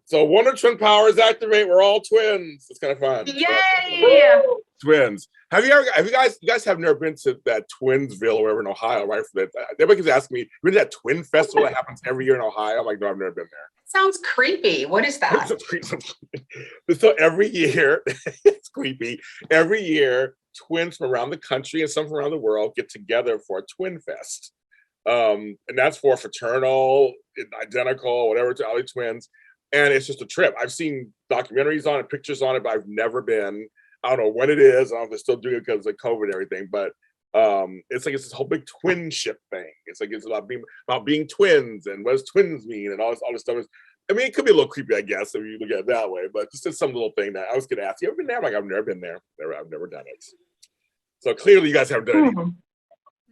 So Wonder Twin powers activate. We're all twins. It's kind of fun. Yay! Twins. You guys have never been to that Twinsville or wherever in Ohio, right? For that, everybody keeps asking me, you been to that Twin Festival that happens every year in Ohio? I'm like, no, I've never been there. Sounds creepy. What is that? So every year, it's creepy. Every year, twins from around the country and some from around the world get together for a Twin Fest. And that's for fraternal, identical, whatever, to all the twins. And it's just a trip. I've seen documentaries on it, pictures on it, but I've never been. I don't know what it is. I don't know if they're still doing it because of COVID and everything, but it's like it's this whole big twinship thing. It's like it's about being twins and what does twins mean and all this stuff. I mean, it could be a little creepy, I guess, if you look at it that way, but just some little thing that I was going to ask. You ever been there? I'm like, I've never been there. I've never done it. So clearly you guys haven't done it either.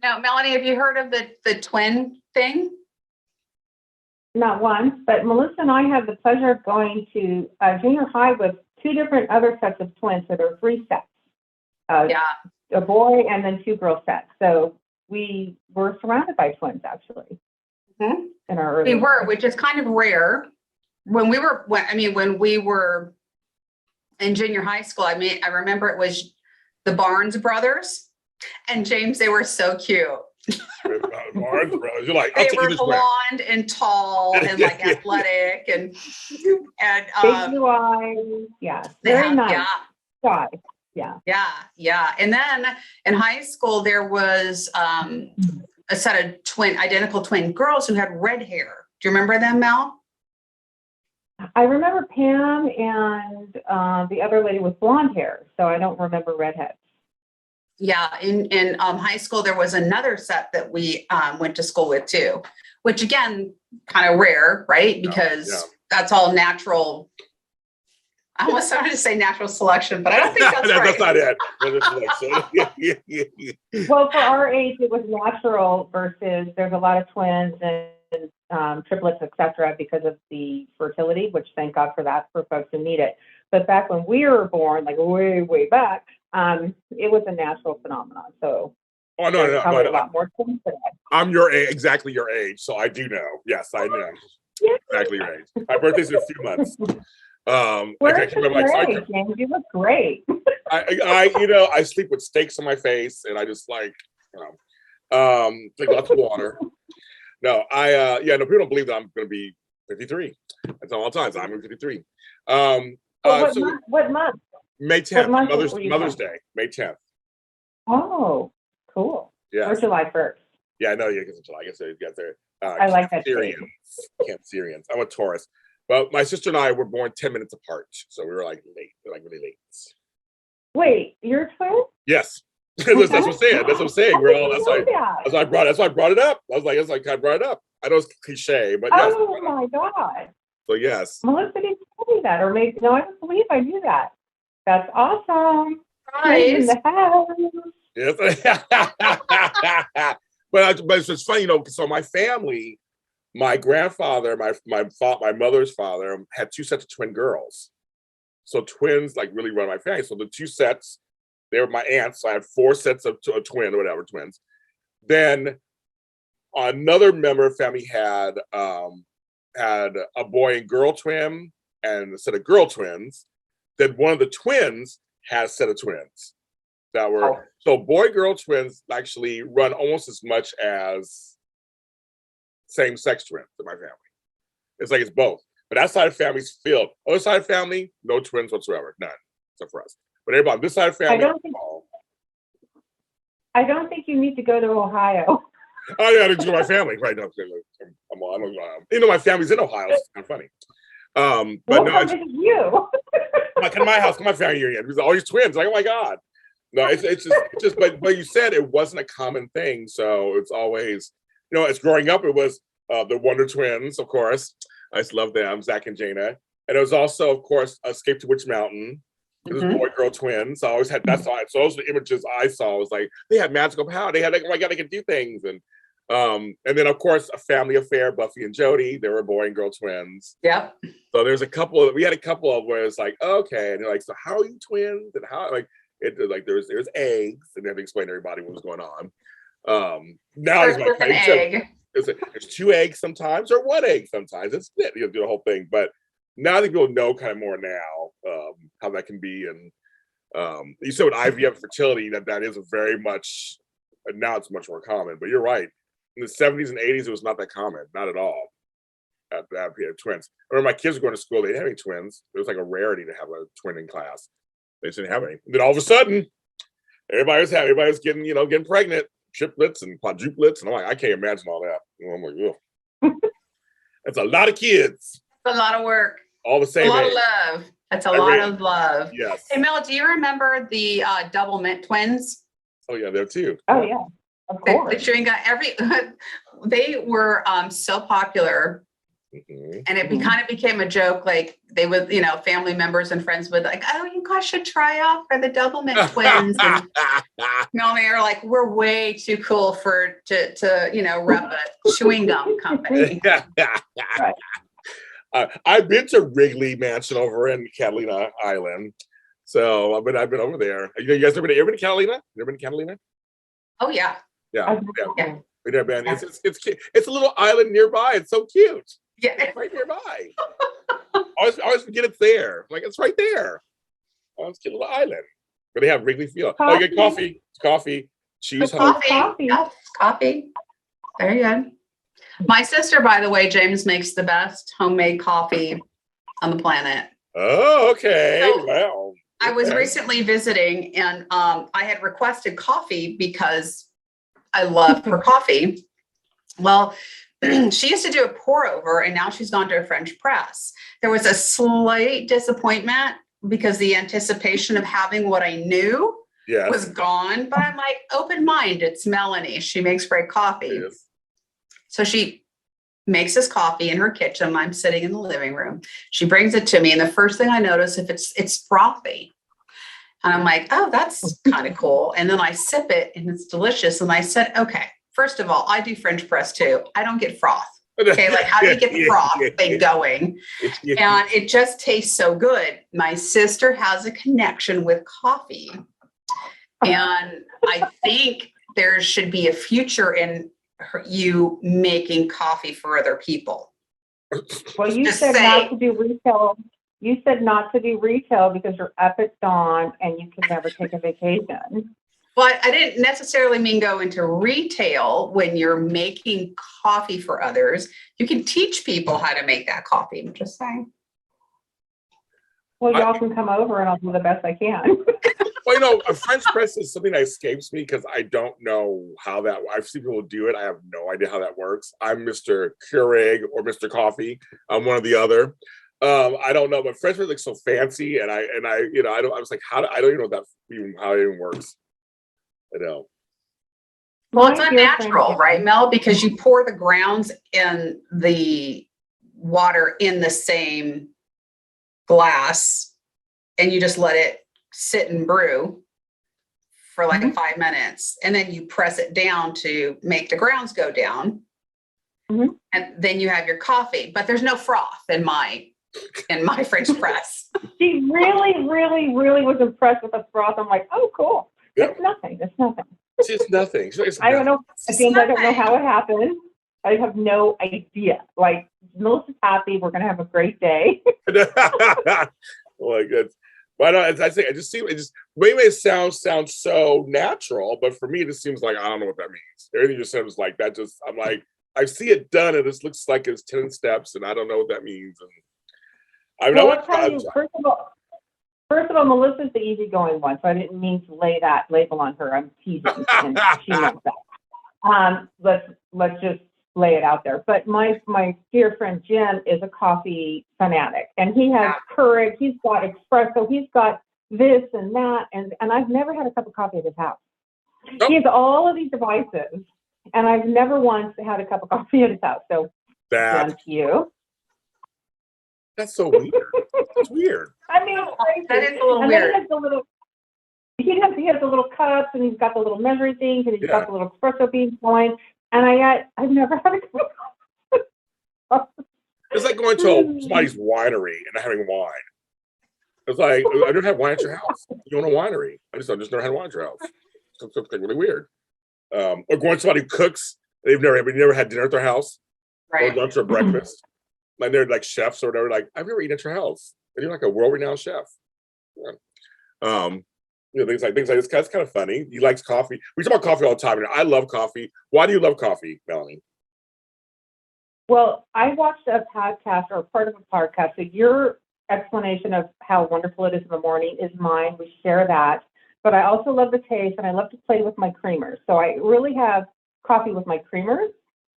Now, Melanie, have you heard of the twin thing? Not once, but Melissa and I have the pleasure of going to junior high with two different other sets of twins. So there are three sets. Yeah. A boy and then two girl sets. So we were surrounded by twins, actually. Mm-hmm. In our early We were, which is kind of rare. When we were in junior high school, I remember it was the Barnes brothers and James. They were so cute. Barnes brothers. You're like, they were blonde and tall and like athletic and big blue eyes. Yeah, very nice. Yeah. Yeah. Yeah. And then in high school there was a set of identical twin girls who had red hair. Do you remember them, Mel? I remember Pam and the other lady with blonde hair. So I don't remember redheads. Yeah, in high school, there was another set that we went to school with too, which again, kind of rare, right? Because that's all natural. I almost started to say natural selection, but I don't think that's right. That's not it. Well, for our age, it was natural versus there's a lot of twins and triplets, etc., because of the fertility, which thank God for that for folks who need it. But back when we were born, like way, way back, it was a natural phenomenon. So no, probably a lot more twins today. I'm exactly your age, so I do know. Yes, I know exactly your age. My birthday's in a few months. James? You look great. I sleep with steaks on my face, and I just like, drink lots of water. No, people don't believe that I'm going to be 53. That's all the time. So I'm 53. What month? May 10th, Mother's Day, May 10th. Oh, cool. Yeah. Or July 1st. Yeah, I know you get July. I guess you got there. I like that. Cancerians. I'm a Taurus. But my sister and I were born 10 minutes apart. So we were like late. Like really late. Wait, you're a twin? Yes. That's what I'm saying. That's what I'm saying, girl. That's why I brought it up. I was like, I brought it up. I know it's cliche, but yes. Oh my God. So yes. Melissa didn't tell me that, or maybe no, I don't believe I knew that. That's awesome. Nice. In the house. Yes. but it's funny, so my family, my grandfather, my mother's father had two sets of twin girls. So twins like really run my family. So the two sets, they were my aunts. So I had four sets of twins. Then another member of family had a boy and girl twin and a set of girl twins. Then one of the twins has a set of twins that were so boy-girl twins actually run almost as much as same-sex twins in my family. It's like it's both. But that side of family's filled. Other side of family, no twins whatsoever. None. Except for us. But everybody, this side of family, I don't think you need to go to Ohio. Oh yeah, to my family right now. My family's in Ohio. So it's kind of funny. But no, you. Come to my house, come to my family reunion. Because all these twins, like, oh my God. No, it's just but you said it wasn't a common thing. So it's always, as growing up, it was the Wonder Twins, of course. I just love them, Zach and Jana. And it was also, of course, Escape to Witch Mountain. It was boy-girl twins. So I always had so those are the images I saw. It was like they had magical power. They had like, oh my God, they could do things. And then of course A Family Affair, Buffy and Jody. They were boy and girl twins. Yep. So we had a couple of where it's like, okay, and they're like, so how are you twins? And how there's eggs, and they have to explain to everybody what was going on. Now it's like an egg. There's two eggs sometimes, or one egg sometimes. It's split. You do the whole thing, but Now I think people know kind of more now how that can be. And you said with IVF fertility that is a very much, now it's much more common, but you're right. In the 70s and 80s, it was not that common, not at all. At that we had twins. I remember my kids were going to school, they didn't have any twins. It was like a rarity to have a twin in class. They just didn't have any. And then all of a sudden, everybody's getting, getting pregnant, triplets and quadruplets. And I'm like, I can't imagine all that. I'm like, ugh. That's a lot of kids. It's a lot of work. All the same. A lot of love. That's a lot of love. Yes. Hey, Mel, do you remember the double mint twins? Oh yeah, there too. Oh yeah, of course. The chewing gum, they were so popular. Mm-hmm. And it kind of became a joke, like they would, family members and friends would like, oh, you guys should try out for the double mint twins. And they are like, we're way too cool to rep a chewing gum company. Right. I've been to Wrigley Mansion over in Catalina Island. So I've been over there. You guys ever been to Catalina? You ever been to Catalina? Oh yeah. Yeah. Yeah. We've never been. It's a little island nearby. It's so cute. Yeah. It's right nearby. I always forget it's there. Like it's right there. Oh, it's a cute little island. But they have Wrigley Field. Oh, you get coffee, cheese, Coffee. Yes, coffee. Very good. My sister, by the way, James, makes the best homemade coffee on the planet. Oh, okay. So, wow. I was recently visiting and I had requested coffee because I love her coffee. Well, she used to do a pour over and now she's gone to a French press. There was a slight disappointment because the anticipation of having what I knew was gone. But I'm like, open mind, it's Melanie. She makes great coffee. Yes. So she makes us coffee in her kitchen. I'm sitting in the living room. She brings it to me. And the first thing I notice, if it's frothy. And I'm like, oh, that's kind of cool. And then I sip it and it's delicious. And I said, okay, first of all, I do French press too. I don't get froth. Okay, like how do you get the froth thing going? And it just tastes so good. My sister has a connection with coffee. And I think there should be a future in you making coffee for other people. Well, you said not to do retail. You said not to do retail because you're up at dawn and you can never take a vacation. Well, I didn't necessarily mean go into retail when you're making coffee for others. You can teach people how to make that coffee. I'm just saying. Well, y'all can come over and I'll do the best I can. Well, a French press is something that escapes me because I don't know how that. I've seen people do it. I have no idea how that works. I'm Mr. Keurig or Mr. Coffee. I'm one or the other. I don't know, but French press looks so fancy, and I was like, I don't even know how it even works. I know. Well, it's unnatural, right, Mel? Because you pour the grounds and the water in the same glass and you just let it sit and brew for like 5 minutes. And then you press it down to make the grounds go down. And then you have your coffee, but there's no froth in my French press. She really, really, really was impressed with the froth. I'm like, oh, cool. Yeah. It's nothing. It's nothing. It's just nothing. I don't know. I don't know how it happened. I have no idea. Like, Melissa's happy. We're going to have a great day. Oh my goodness. But I think maybe it sounds so natural, but for me, it just seems like, I don't know what that means. Everything just sounds like that. I'm like, I see it done and it looks like it's 10 steps and I don't know what that means. And I'll tell you, first of all, Melissa's the easygoing one, so I didn't mean to lay that label on her. I'm teasing, and she knows that. Let's just lay it out there. But my dear friend Jim is a coffee fanatic, and he has Keurig, he's got espresso, he's got this and that, and I've never had a cup of coffee at his house. Nope. He has all of these devices, and I've never once had a cup of coffee at his house. So thank you. That's so weird. That's weird. I mean, that is a little weird. He has the little cups, and he's got the little measuring things, and he's got the little espresso beans going. And I've never had a cup of coffee. It's like going to somebody's winery and having wine. It's like, I don't have wine at your house. You own a winery. I just never had wine at your house. It's something really weird. Or going to somebody who cooks. They've never had dinner at their house, right? Or lunch or breakfast. like they're like chefs or whatever. Like, I've never eaten at your house, and you're like a world-renowned chef. Yeah. Things like this. That's kind of funny. He likes coffee. We talk about coffee all the time. And I love coffee. Why do you love coffee, Melanie? Well, I watched a podcast or part of a podcast. So your explanation of how wonderful it is in the morning is mine. We share that. But I also love the taste, and I love to play with my creamers. So I really have coffee with my creamers.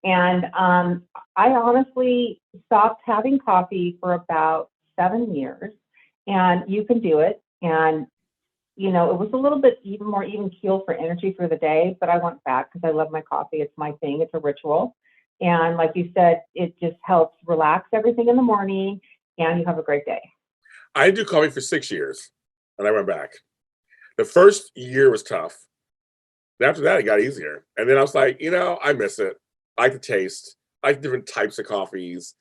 And I honestly stopped having coffee for about 7 years. And you can do it. And, you know, it was a little bit more even keel for energy through the day. But I went back because I love my coffee. It's my thing. It's a ritual. And like you said, it just helps relax everything in the morning, and you have a great day. I do coffee for 6 years, and I went back. The first year was tough. After that, it got easier. And then I was like, I miss it. I like the taste. I like different types of coffees.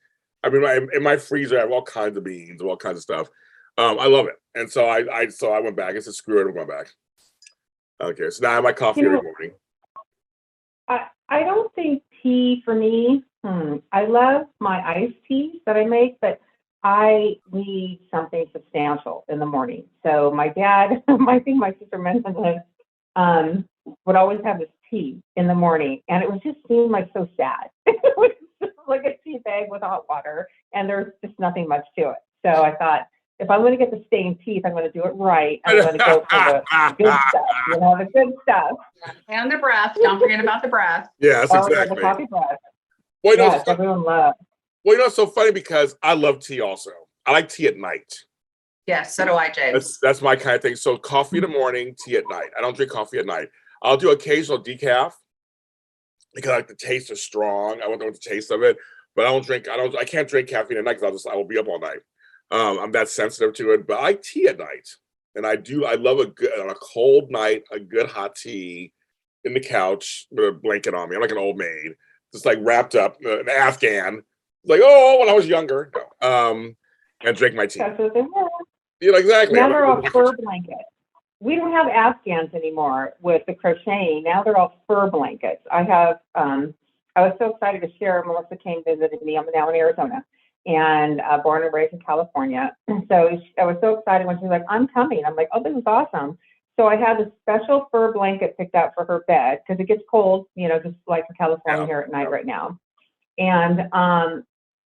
I mean, in my freezer, I have all kinds of beans, all kinds of stuff. I love it. And so I went back. I said, screw it, I'm going back. Okay, so now I have my coffee every morning. I don't think tea for me. I love my iced teas that I make, but I need something substantial in the morning. So my dad, I think my sister mentioned this, would always have this tea in the morning, and it was just seemed like so sad. It was just like a tea bag with hot water, and there's just nothing much to it. So I thought, if I'm going to get the stained teeth, I'm going to do it right. I'm going to go for the good stuff, the good stuff. And the breath. Don't forget about the breath. Yes, exactly. Yeah, the coffee breath. Well, yes, everyone loves. Well, it's so funny because I love tea also. I like tea at night. Yes, so do I, James. That's my kind of thing. So coffee in the morning, tea at night. I don't drink coffee at night. I'll do occasional decaf because like the taste is strong. I want to know the taste of it, but I can't drink caffeine at night because I will be up all night. I'm that sensitive to it, but I like tea at night. And I love on a cold night, a good hot tea in the couch with a blanket on me. I'm like an old maid, just like wrapped up, an Afghan. Like, when I was younger. No. And drink my tea. That's what they were. Yeah, exactly. Now they're all fur blankets. We don't have Afghans anymore with the crocheting. Now they're all fur blankets. I was so excited to share. Melissa came visited me. I'm now in Arizona and born and raised in California. So I was so excited when she was like, I'm coming. I'm like, oh, this is awesome. So I had a special fur blanket picked out for her bed because it gets cold, just like in California here at night right now. And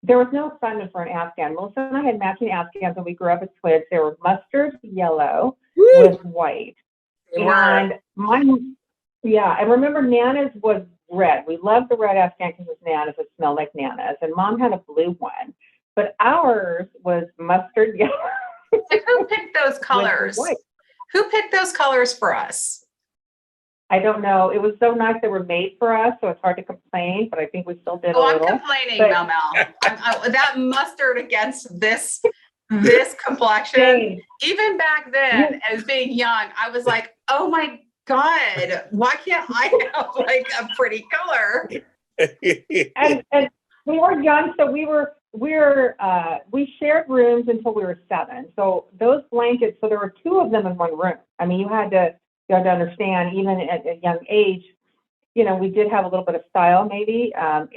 there was no excitement for an Afghan. Melissa and I had matching Afghans when we grew up as twins. They were mustard yellow with white. And and remember Nana's was red. We loved the red Afghan because it was Nana's. It smelled like Nana's. And Mom had a blue one. But ours was mustard yellow. Like, who picked those colors? Who picked those colors for us? I don't know. It was so nice they were made for us, so it's hard to complain, but I think we still did a little. I'm complaining, Mel. That mustard against this complexion, even back then, as being young, I was like, oh my God, why can't I have like a pretty color? and we were young, so we shared rooms until we were 7. So those blankets, so there were 2 of them in one room. I mean, you had to understand, even at a young age, we did have a little bit of style maybe. And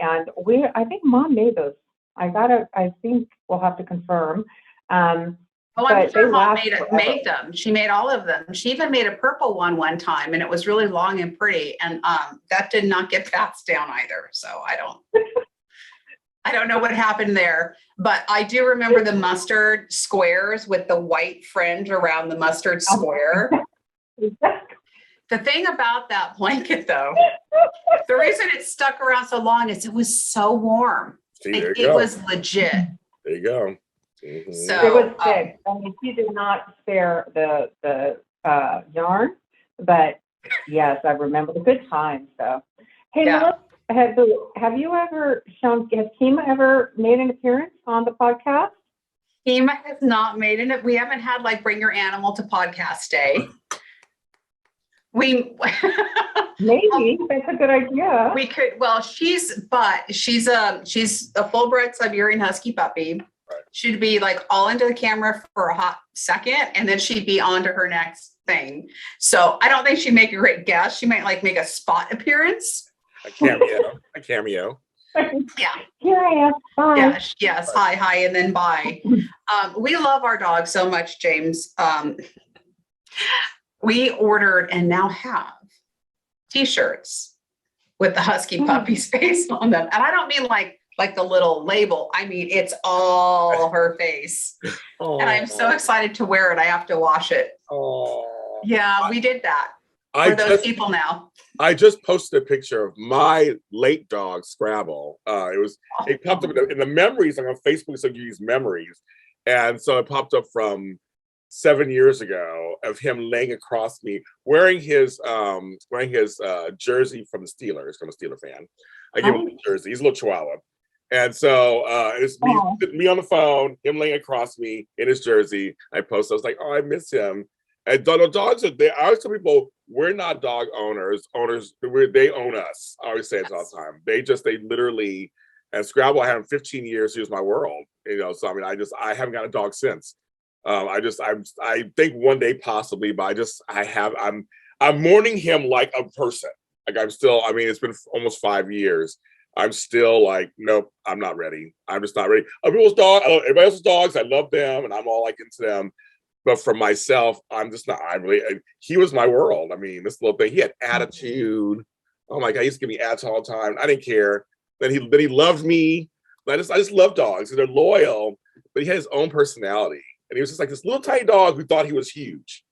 I think Mom made those. I think we'll have to confirm. I'm sure Mom made them. She made all of them. She even made a purple one time, and it was really long and pretty. And that did not get passed down either. So I don't know what happened there, but I do remember the mustard squares with the white fringe around the mustard square. The thing about that blanket, though, the reason it stuck around so long is it was so warm. It was legit. There you go. Mm-hmm. So it was big. I mean, she did not spare the yarn, but yes, I remember the good times. So, hey, Melissa, have you ever has Kima ever made an appearance on the podcast? Kima has not made it. We haven't had like Bring Your Animal to Podcast Day. Maybe that's a good idea. We could. Well, she's a full-bred Siberian Husky puppy. Right. She'd be like all into the camera for a hot second, and then she'd be on to her next thing. So I don't think she'd make a great guest. She might like make a spot appearance. A cameo. Yeah. Here I am. Bye. Yes. Hi, and then bye. We love our dog so much, James. We ordered and now have t-shirts with the husky puppy's face on them. And I don't mean like the little label. I mean, it's all her face. And I'm so excited to wear it. I have to wash it. Yeah, we did that for those people now. I just posted a picture of my late dog, Scrabble. It popped up in the memories, like on Facebook, so you use memories. And so it popped up from 7 years ago of him laying across me, wearing his jersey from the Steelers. I'm a Steeler fan. I gave him a jersey. He's a little Chihuahua. And so it's me on the phone, him laying across me in his jersey. I posted, I was like, oh, I miss him. And dogs are there. I always tell people, we're not dog owners. They own us. I always say it all the time. They literally, and Scrabble, I had him 15 years. He was my world. So I mean, I haven't got a dog since. I think one day possibly, but I'm mourning him like a person. Like it's been almost 5 years. I'm still like, nope, I'm not ready. I'm just not ready. Everybody else's dogs, I love them and I'm all like into them. But for myself, I'm just not, he was my world. I mean, this little thing, he had attitude. Oh my God, he used to give me attitude all the time. I didn't care. Then he loved me. I just love dogs. They're loyal, but he had his own personality. And he was just like this little tiny dog who thought he was huge.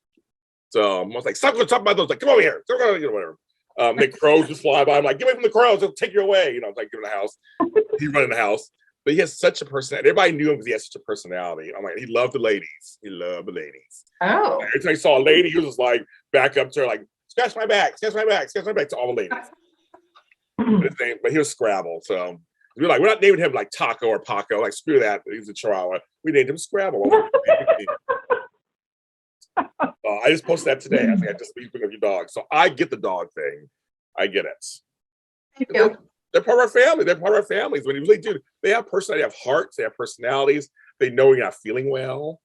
So I was like, stop going to talk about those. Like, come over here. Whatever. The crows just fly by. I'm like, get away from the crows. They'll take you away. It's like, get in the house. He run in the house. But he has such a personality. Everybody knew him because he had such a personality. I'm like, he loved the ladies. He loved the ladies. Oh. Every time he saw a lady, he was just like, back up to her, like, scratch my back to all the ladies. But he was Scrabble. So we're not naming him like Taco or Paco. Like, screw that. He's a Chihuahua. We named him Scrabble. I just posted that today. I think I just speak of your dog. So I get the dog thing. I get it. Thank you. They're part of our family. They're part of our families. When you really do, they have personality, they have hearts, they have personalities. They know when you're not feeling well.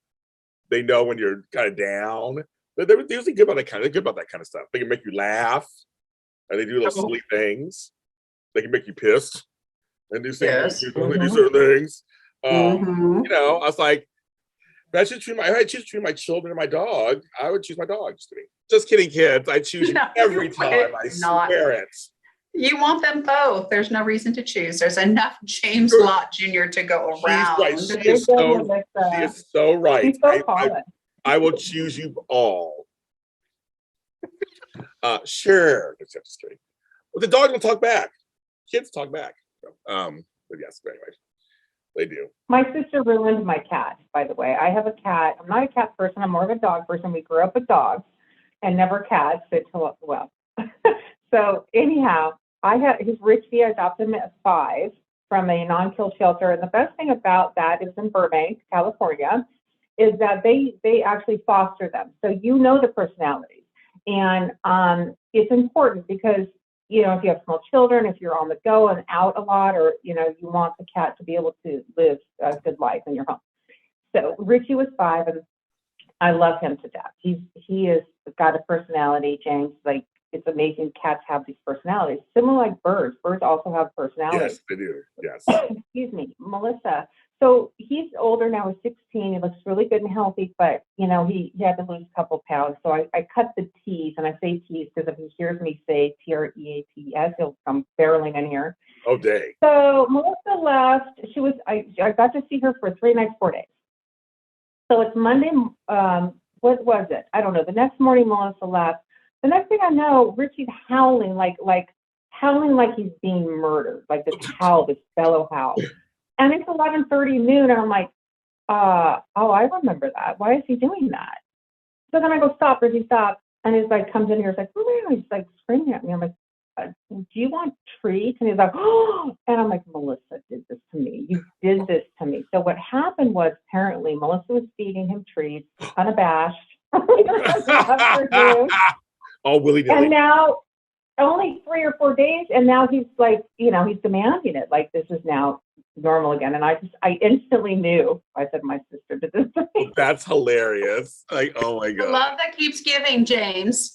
They know when you're kind of down. They're usually good about that kind of stuff. They can make you laugh, and they do those silly things. They can make you pissed, and do certain things. I was like, if I should treat my children and my dog, I would choose my dog. Just kidding, kids. I choose you every time. I swear it. You want them both. There's no reason to choose. There's enough James Lott Jr. to go around. Right. She is so right. She's so I will choose you all. Sure. Just kidding. But the dog will talk back. Kids talk back. But yes, but anyway, they do. My sister ruined my cat, by the way. I have a cat. I'm not a cat person. I'm more of a dog person. We grew up with dogs and never cats until, well. So anyhow, he's Richie. I adopted him at 5 from a non-kill shelter. And the best thing about that is in Burbank, California, is that they actually foster them. So you know the personalities. And it's important because, if you have small children, if you're on the go and out a lot, or, you want the cat to be able to live a good life in your home. So Richie was 5 and I love him to death. He has got a personality, James, like, it's amazing cats have these personalities, similar like birds. Birds also have personalities. Yes, they do. Yes. Excuse me, Melissa. So he's older now, he's 16. He looks really good and healthy, but he had to lose a couple pounds. So I cut the T's, and I say T's because if he hears me say TREATS, he'll come barreling in here. Oh, dang. So Melissa left. I got to see her for 3 nights, 4 days. So it's Monday. What was it? I don't know. The next morning, Melissa left. The next thing I know, Richie's howling like he's being murdered, like this howl, this bellow howl. And it's 11:30 noon, and I'm like, I remember that. Why is he doing that? So then I go, stop, Richie, stop. And he's like, comes in here, he's like, oh, he's like screaming at me. I'm like, do you want treats? And he's like, oh, and I'm like, Melissa did this to me. You did this to me. So what happened was apparently Melissa was feeding him treats, unabashed. Oh, willy-nilly. And now, only 3 or 4 days, and now he's like, he's demanding it. Like, this is now normal again. And I instantly knew. I said, my sister did this to me. That's hilarious. Like, oh my God. The love that keeps giving, James.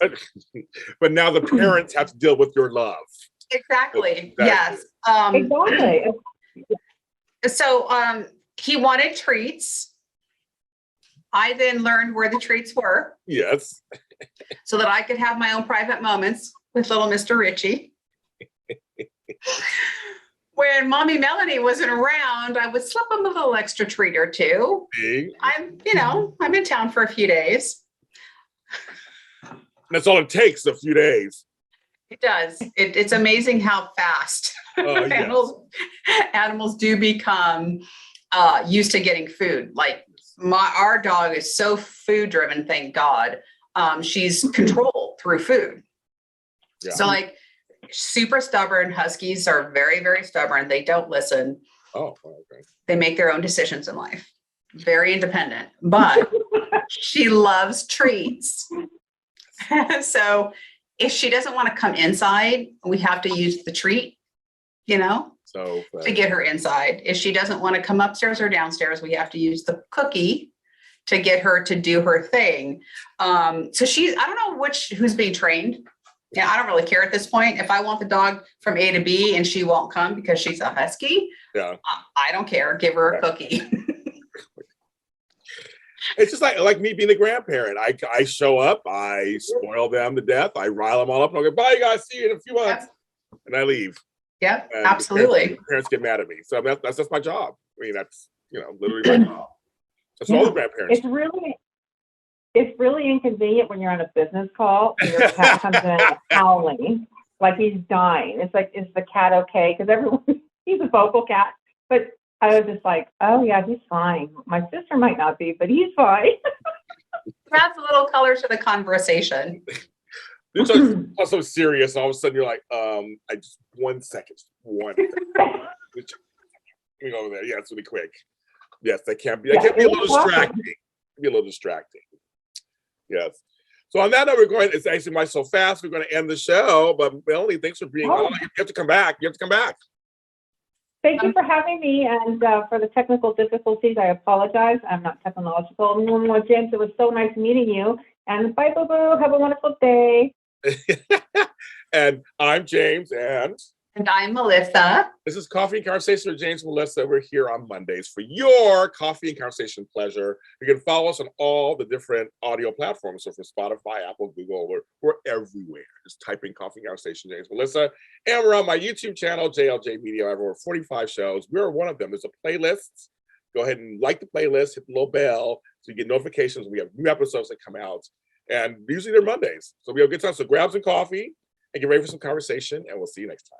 But now the parents have to deal with your love. Exactly. Exactly. Yes. Exactly. So he wanted treats. I then learned where the treats were Yes. so that I could have my own private moments with little Mr. Richie. When Mommy Melanie wasn't around, I would slip him a little extra treat or two. See? I'm in town for a few days. That's all it takes, a few days. It does. It's amazing how fast Yeah. animals do become used to getting food. Like our dog is so food driven, thank God. She's controlled through food. Yeah. So like super stubborn huskies are very, very stubborn. They don't listen. Oh, okay. They make their own decisions in life. Very independent, but she loves treats. So if she doesn't want to come inside, we have to use the treat, So to get her inside. If she doesn't want to come upstairs or downstairs, we have to use the cookie to get her to do her thing. So I don't know who's being trained. Yeah, I don't really care at this point. If I want the dog from A to B and she won't come because she's a husky, yeah. I don't care. Give her a cookie. It's just like me being a grandparent. I show up, I spoil them to death, I rile them all up, and I go, bye, you guys, see you in a few months. Yep. And I leave. Yeah, and absolutely. Parents get mad at me. So that's just my job. I mean, that's literally my job. That's all the grandparents. It's really inconvenient when you're on a business call and your cat comes in howling like he's dying. It's like, is the cat okay? Because he's a vocal cat, but I was just like, oh yeah, he's fine. My sister might not be, but he's fine. Adds a little color to the conversation. It's like so serious. All of a sudden, you're like, I just 1 second. Let me go over there. Yeah, it's really quick. Yes, that can be a little distracting. Be a little distracting. Yes. So on that note, it's actually why so fast. We're going to end the show. But Melanie, thanks for being on. You have to come back. Thank you for having me, and for the technical difficulties, I apologize. I'm not technological. James, it was so nice meeting you. And bye, boo-boo. Have a wonderful day. And I'm James, and I'm Melissa. This is Coffee and Conversation with James and Melissa. We're here on Mondays for your coffee and conversation pleasure. You can follow us on all the different audio platforms. So for Spotify, Apple, Google, we're everywhere. Just type in Coffee and Conversation James and Melissa. And we're on my YouTube channel, JLJ Media. I have over 45 shows. We're one of them. There's a playlist. Go ahead and like the playlist, hit the little bell so you get notifications when we have new episodes that come out. And usually they're Mondays. So we have a good time. So grab some coffee and get ready for some conversation, and we'll see you next time.